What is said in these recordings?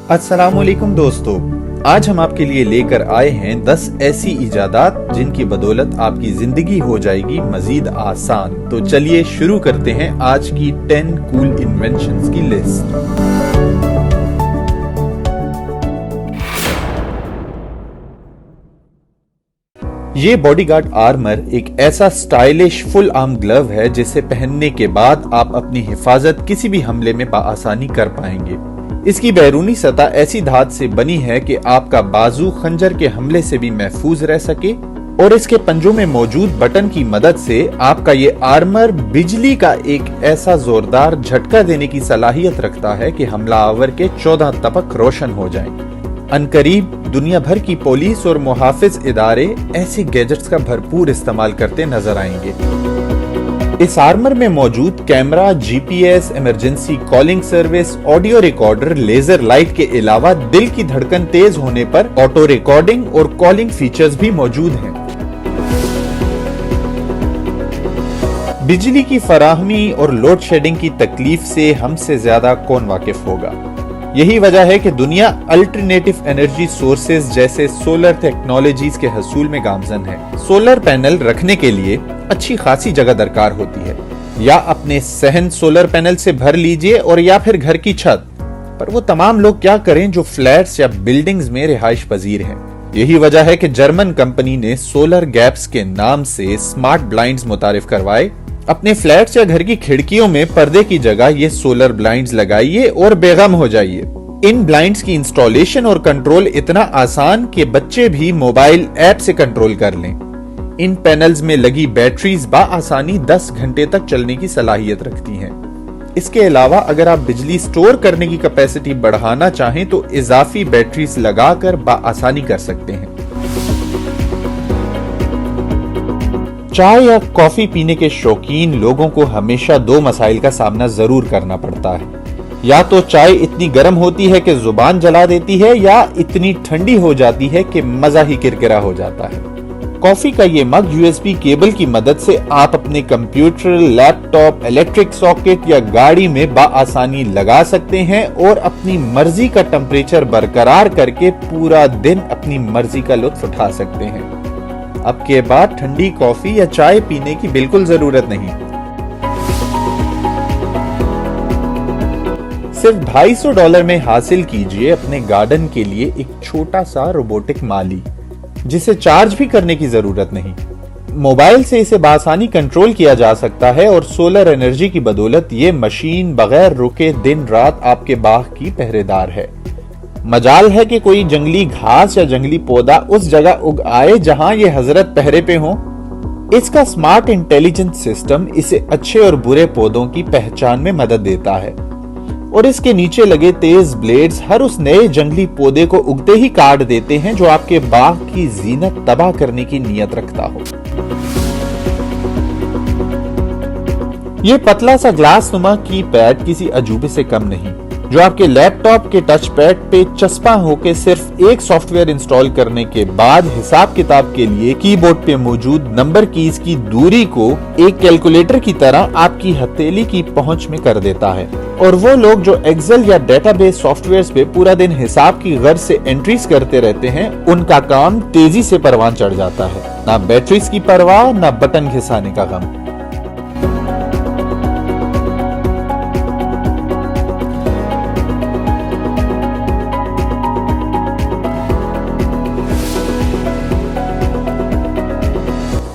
अस्सलामुअलैकुम दोस्तों, आज हम आपके लिए लेकर आए हैं 10 ऐसी इजादात जिनकी बदौलत आपकी जिंदगी हो जाएगी मजीद आसान। तो चलिए शुरू करते हैं आज की 10 कूल इन्वेंशंस की लिस्ट। ये बॉडीगार्ड आर्मर एक ऐसा स्टाइलिश फुल आर्म ग्लव है जिसे पहनने के बाद आप अपनी हिफाजत किसी भी हमले में बआसानी कर पाएंगे। इसकी बैरूनी सतह ऐसी धात से बनी है कि आपका बाजू खंजर के हमले से भी महफूज रह सके और इसके पंजों में मौजूद बटन की मदद से आपका ये आर्मर बिजली का एक ऐसा जोरदार झटका देने की सलाहियत रखता है कि हमलावर के 14 तबक रोशन हो जाएं। अनकरीब दुनिया भर की पुलिस और मुहाफिज इदारे ऐसे गैजेट्स का भरपूर इस्तेमाल करते नजर आएंगे। इस आर्मर में मौजूद camera, GPS, emergency calling service, audio recorder, laser light के अलावा दिल की धड़कन तेज होने पर ऑटो रिकॉर्डिंग और कॉलिंग फीचर्स भी मौजूद हैं। बिजली की फराहमी और लोड शेडिंग की तकलीफ से हमसे ज्यादा कौन वाकिफ होगा। यही वजह है कि दुनिया अल्टरनेटिव एनर्जी सोर्सेज जैसे सोलर टेक्नोलॉजीज के हसूल में गामजन है। सोलर पैनल रखने के लिए अच्छी खासी जगह दरकार होती है। या अपने सहन सोलर पैनल से भर लीजिए और या फिर घर की छत पर। वो तमाम लोग क्या करें जो फ्लैट्स या बिल्डिंग्स में रिहाइश पजीर हैं। यही वजह है कि जर्मन कंपनी ने सोलर गैप्स के नाम से स्मार्ट ब्लाइंड्स मुतारिफ करवाए। अपने फ्लैट्स या घर की खिड़कियों में पर्दे की जगह ये सोलर ब्लाइंड्स लगाइए और बेगम हो जाइए। इन ब्लाइंड्स की इंस्टॉलेशन और कंट्रोल इतना आसान कि बच्चे भी मोबाइल ऐप से कंट्रोल कर लें। इन पैनल्स में लगी बैटरीज बाआसानी 10 घंटे तक चलने की सलाहियत रखती हैं। इसके अलावा अगर आप बिजली स्टोर करने की कैपेसिटी बढ़ाना चाहें तो इजाफी बैटरीज लगाकर बाआसानी कर सकते हैं। चाय या कॉफी पीने के शौकीन लोगों को हमेशा 2 मसाइल का सामना जरूर करना पड़ता है। या तो चाय इतनी गर्म होती है कि जुबान जला देती है या इतनी ठंडी हो जाती है कि मजा ही किरकिरा हो जाता है। कॉफी का ये मग यूएसबी केबल की मदद से आप अपने कंप्यूटर, लैपटॉप, इलेक्ट्रिक सॉकेट या गाड़ी में बाआसानी लगा सकते हैं और अपनी मर्जी का टेम्परेचर बरकरार करके पूरा दिन अपनी मर्जी का लुत्फ उठा सकते हैं। अब के बाद ठंडी कॉफी या चाय पीने की बिल्कुल जरूरत नहीं। सिर्फ $250 में हासिल कीजिए अपने गार्डन के लिए एक छोटा सा रोबोटिक माली जिसे चार्ज भी करने की जरूरत नहीं। मोबाइल से इसे बासानी कंट्रोल किया जा सकता है और सोलर एनर्जी की बदौलत ये मशीन बगैर रुके दिन रात आपके बाग की पहरेदार है। मजाल है कि कोई जंगली घास या जंगली पौधा उस जगह उग आए जहां ये हजरत पहरे पे हो। इसका स्मार्ट इंटेलिजेंट सिस्टम इसे अच्छे और बुरे पौधों की पहचान में मदद देता है और इसके नीचे लगे तेज ब्लेड्स हर उस नए जंगली पौधे को उगते ही काट देते हैं जो आपके बाग की जीनत तबाह करने की नीयत रखता हो। ये पतला सा ग्लास नुमा कीपैड किसी अजूबे से कम नहीं, जो आपके लैपटॉप के टच पैड पे चस्पा होकर सिर्फ एक सॉफ्टवेयर इंस्टॉल करने के बाद हिसाब किताब के लिए कीबोर्ड पे मौजूद नंबर कीज की दूरी को एक कैलकुलेटर की तरह आपकी हथेली की पहुंच में कर देता है। और वो लोग जो एक्सेल या डेटाबेस सॉफ्टवेयर पे पूरा दिन हिसाब की गर्ज से एंट्रीज करते रहते हैं, उनका काम तेजी से परवान चढ़ जाता है। ना बैटरीज की परवाह, ना बटन घिसाने का गम।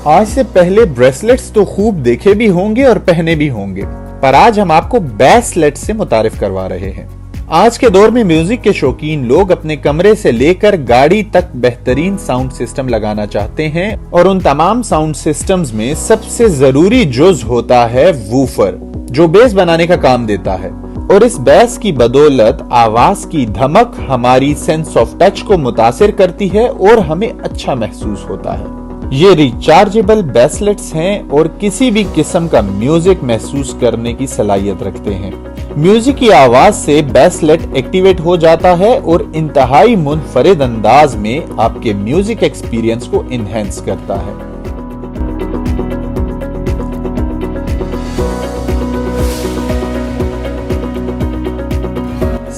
आज से पहले ब्रेसलेट्स तो खूब देखे भी होंगे और पहने भी होंगे, पर आज हम आपको बैसलेट से मुतारिफ करवा रहे हैं। आज के दौर में म्यूजिक के शौकीन लोग अपने कमरे से लेकर गाड़ी तक बेहतरीन साउंड सिस्टम लगाना चाहते हैं और उन तमाम साउंड सिस्टम्स में सबसे जरूरी जुज होता है वूफर, जो बेस बनाने का काम देता है। और इस बेस की बदौलत आवाज की धमक हमारी सेंस ऑफ टच को मुतासिर करती है और हमें अच्छा महसूस होता है। ये रिचार्जेबल ब्रेसलेट्स हैं और किसी भी किस्म का म्यूजिक महसूस करने की सलाहियत रखते हैं। म्यूजिक की आवाज से ब्रेसलेट एक्टिवेट हो जाता है और इंतहाई मुनफरिद अंदाज में आपके म्यूजिक एक्सपीरियंस को इनहेंस करता है।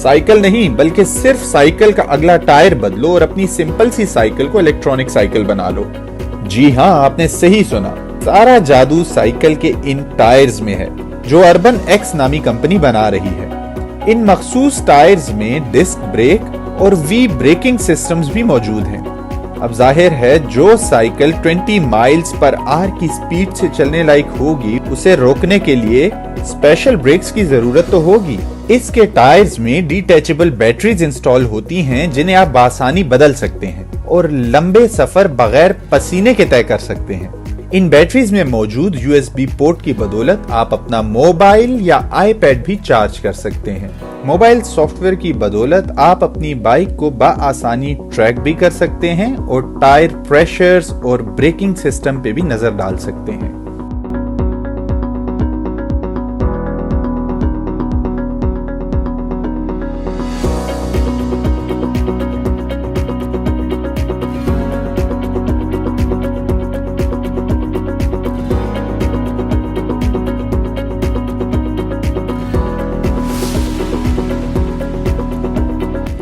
साइकिल नहीं बल्कि सिर्फ साइकिल का अगला टायर बदलो और अपनी सिंपल सी साइकिल को इलेक्ट्रॉनिक साइकिल बना लो। जी हाँ, आपने सही सुना, सारा जादू साइकिल के इन टायर्स में है जो अर्बन एक्स नामी कंपनी बना रही है। इन मखसूस टायर्स में डिस्क ब्रेक और वी ब्रेकिंग सिस्टम्स भी मौजूद हैं। अब जाहिर है जो साइकिल 20 माइल्स पर आवर की स्पीड से चलने लायक होगी उसे रोकने के लिए स्पेशल ब्रेक्स की जरूरत तो होगी। इसके टायर्स में डिटैचेबल बैटरीज इंस्टॉल होती हैं जिन्हें आप आसानी बदल सकते हैं और लंबे सफर बगैर पसीने के तय कर सकते हैं। इन बैटरीज में मौजूद USB पोर्ट की बदौलत आप अपना मोबाइल या iPad भी चार्ज कर सकते हैं। मोबाइल सॉफ्टवेयर की बदौलत आप अपनी बाइक को बआसानी ट्रैक भी कर सकते हैं और टायर प्रेशर्स और ब्रेकिंग सिस्टम पे भी नजर डाल सकते हैं।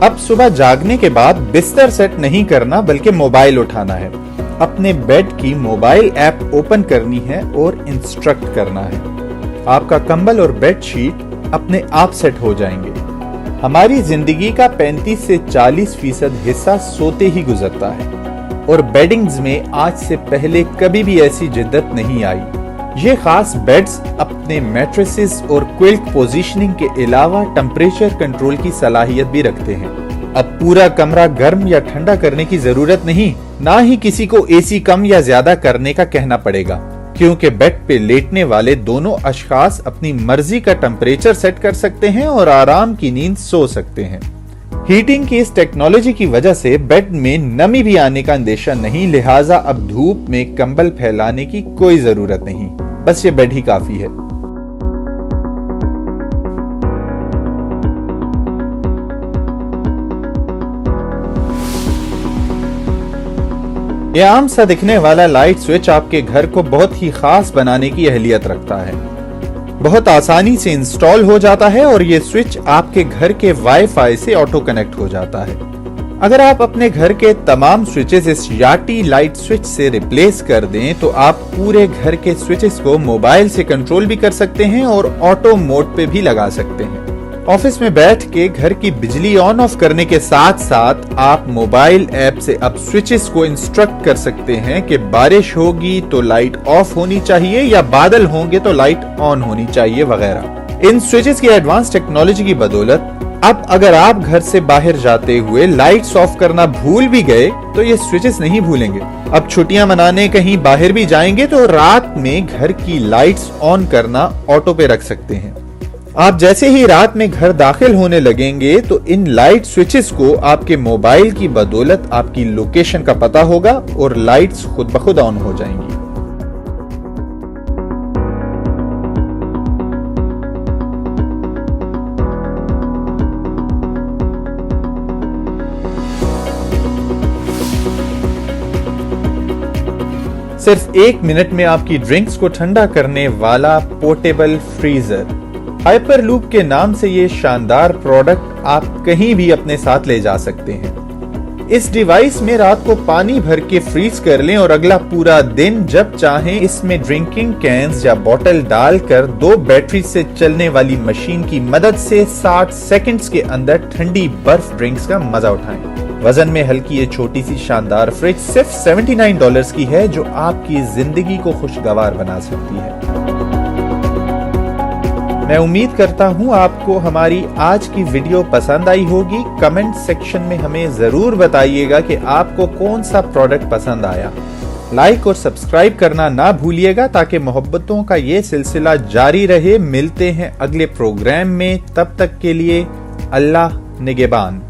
अब सुबह जागने के बाद बिस्तर सेट नहीं करना बल्कि मोबाइल उठाना है, अपने बेड की मोबाइल ऐप ओपन करनी है और इंस्ट्रक्ट करना है। आपका कंबल और बेडशीट अपने आप सेट हो जाएंगे। हमारी जिंदगी का 35 से 40% हिस्सा सोते ही गुजरता है और बेडिंग्स में आज से पहले कभी भी ऐसी जिद्दत नहीं आई। ये खास बेड्स अपने मैट्रेसेस और क्विल्ट पोजीशनिंग के अलावा टेम्परेचर कंट्रोल की सलाहियत भी रखते हैं। अब पूरा कमरा गर्म या ठंडा करने की जरूरत नहीं, ना ही किसी को एसी कम या ज्यादा करने का कहना पड़ेगा, क्योंकि बेड पे लेटने वाले दोनों अशखास अपनी मर्जी का टेम्परेचर सेट कर सकते हैं और आराम की नींद सो सकते हैं। हीटिंग की इस टेक्नोलॉजी की वजह से बेड में नमी भी आने का अंदेशा नहीं, लिहाजा अब धूप में कंबल फैलाने की कोई जरूरत नहीं, बस ये बेड ही काफी है। यह आम सा दिखने वाला लाइट स्विच आपके घर को बहुत ही खास बनाने की अहलियत रखता है। बहुत आसानी से इंस्टॉल हो जाता है और ये स्विच आपके घर के वाईफाई से ऑटो कनेक्ट हो जाता है। अगर आप अपने घर के तमाम स्विचेस इस याटी लाइट स्विच से रिप्लेस कर दें तो आप पूरे घर के स्विचेस को मोबाइल से कंट्रोल भी कर सकते हैं और ऑटो मोड पे भी लगा सकते हैं। ऑफिस में बैठ के घर की बिजली ऑन ऑफ करने के साथ साथ आप मोबाइल ऐप से अब स्विचेस को इंस्ट्रक्ट कर सकते हैं कि बारिश होगी तो लाइट ऑफ होनी चाहिए या बादल होंगे तो लाइट ऑन होनी चाहिए वगैरह। इन स्विचेस की एडवांस टेक्नोलॉजी की बदौलत अब अगर आप घर से बाहर जाते हुए लाइट्स ऑफ करना भूल भी गए तो ये स्विचेस नहीं भूलेंगे। अब छुट्टियां मनाने कहीं बाहर भी जाएंगे तो रात में घर की लाइट्स ऑन करना ऑटो पे रख सकते हैं। आप जैसे ही रात में घर दाखिल होने लगेंगे तो इन लाइट स्विचेस को आपके मोबाइल की बदौलत आपकी लोकेशन का पता होगा और लाइट्स खुद ब खुद ऑन हो जाएंगी। सिर्फ 1 मिनट में आपकी ड्रिंक्स को ठंडा करने वाला पोर्टेबल फ्रीजर हाइपरलूप के नाम से ये शानदार प्रोडक्ट आप कहीं भी अपने साथ ले जा सकते हैं। इस डिवाइस में रात को पानी भर के फ्रीज कर लें और अगला पूरा दिन जब चाहें इसमें ड्रिंकिंग कैंस या बोतल डालकर 2 बैटरी से चलने वाली मशीन की मदद से 60 सेकंड्स के अंदर ठंडी बर्फ ड्रिंक्स का मजा उठाएं। वजन में हल्की ये छोटी सी शानदार फ्रिज सिर्फ $79 की है जो आपकी जिंदगी को खुशगवार बना सकती है। मैं उम्मीद करता हूं आपको हमारी आज की वीडियो पसंद आई होगी। कमेंट सेक्शन में हमें जरूर बताइएगा कि आपको कौन सा प्रोडक्ट पसंद आया। लाइक और सब्सक्राइब करना ना भूलिएगा ताकि मोहब्बतों का ये सिलसिला जारी रहे। मिलते हैं अगले प्रोग्राम में, तब तक के लिए अल्लाह निगहबान।